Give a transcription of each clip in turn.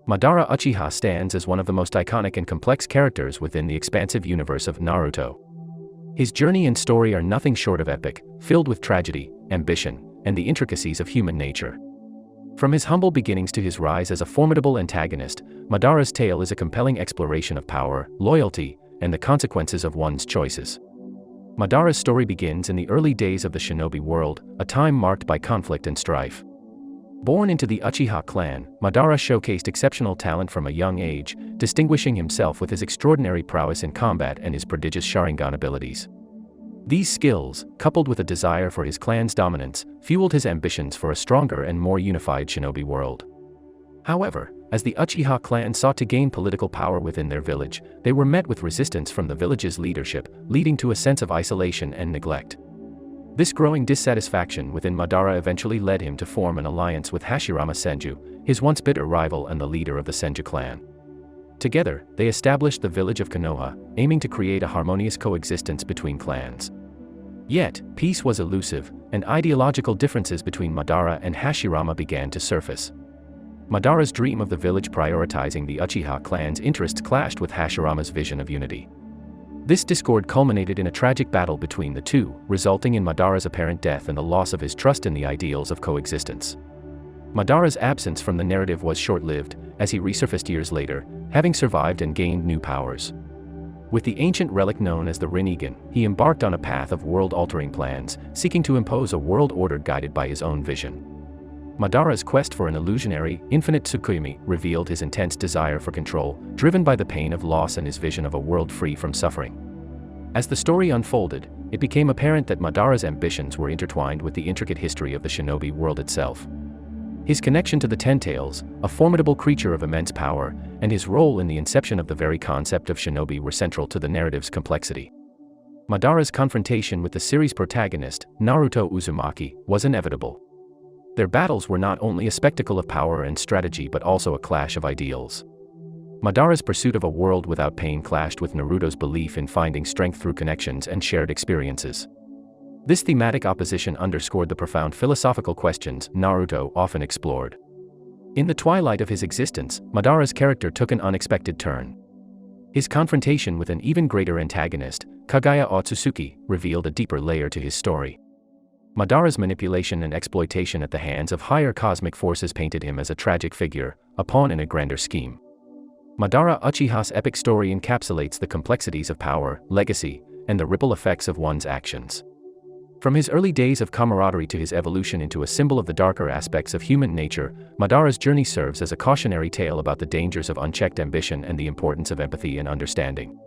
Madara Uchiha stands as one of the most iconic and complex characters within the expansive universe of Naruto. His journey and story are nothing short of epic, filled with tragedy, ambition, and the intricacies of human nature. From his humble beginnings to his rise as a formidable antagonist, Madara's tale is a compelling exploration of power, loyalty, and the consequences of one's choices. Madara's story begins in the early days of the shinobi world, a time marked by conflict and strife. Born into the Uchiha clan, Madara showcased exceptional talent from a young age, distinguishing himself with his extraordinary prowess in combat and his prodigious Sharingan abilities. These skills, coupled with a desire for his clan's dominance, fueled his ambitions for a stronger and more unified shinobi world. However, as the Uchiha clan sought to gain political power within their village, they were met with resistance from the village's leadership, leading to a sense of isolation and neglect. This growing dissatisfaction within Madara eventually led him to form an alliance with Hashirama Senju, his once bitter rival and the leader of the Senju clan. Together, they established the village of Konoha, aiming to create a harmonious coexistence between clans. Yet, peace was elusive, and ideological differences between Madara and Hashirama began to surface. Madara's dream of the village prioritizing the Uchiha clan's interests clashed with Hashirama's vision of unity. This discord culminated in a tragic battle between the two, resulting in Madara's apparent death and the loss of his trust in the ideals of coexistence. Madara's absence from the narrative was short-lived, as he resurfaced years later, having survived and gained new powers. With the ancient relic known as the Rinnegan, he embarked on a path of world-altering plans, seeking to impose a world order guided by his own vision. Madara's quest for an illusionary, infinite Tsukuyomi revealed his intense desire for control, driven by the pain of loss and his vision of a world free from suffering. As the story unfolded, it became apparent that Madara's ambitions were intertwined with the intricate history of the shinobi world itself. His connection to the Ten Tails, a formidable creature of immense power, and his role in the inception of the very concept of shinobi were central to the narrative's complexity. Madara's confrontation with the series' protagonist, Naruto Uzumaki, was inevitable. Their battles were not only a spectacle of power and strategy but also a clash of ideals. Madara's pursuit of a world without pain clashed with Naruto's belief in finding strength through connections and shared experiences. This thematic opposition underscored the profound philosophical questions Naruto often explored. In the twilight of his existence, Madara's character took an unexpected turn. His confrontation with an even greater antagonist, Kaguya Otsutsuki, revealed a deeper layer to his story. Madara's manipulation and exploitation at the hands of higher cosmic forces painted him as a tragic figure, a pawn in a grander scheme. Madara Uchiha's epic story encapsulates the complexities of power, legacy, and the ripple effects of one's actions. From his early days of camaraderie to his evolution into a symbol of the darker aspects of human nature, Madara's journey serves as a cautionary tale about the dangers of unchecked ambition and the importance of empathy and understanding.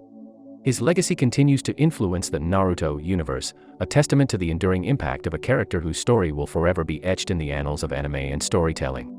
His legacy continues to influence the Naruto universe, a testament to the enduring impact of a character whose story will forever be etched in the annals of anime and storytelling.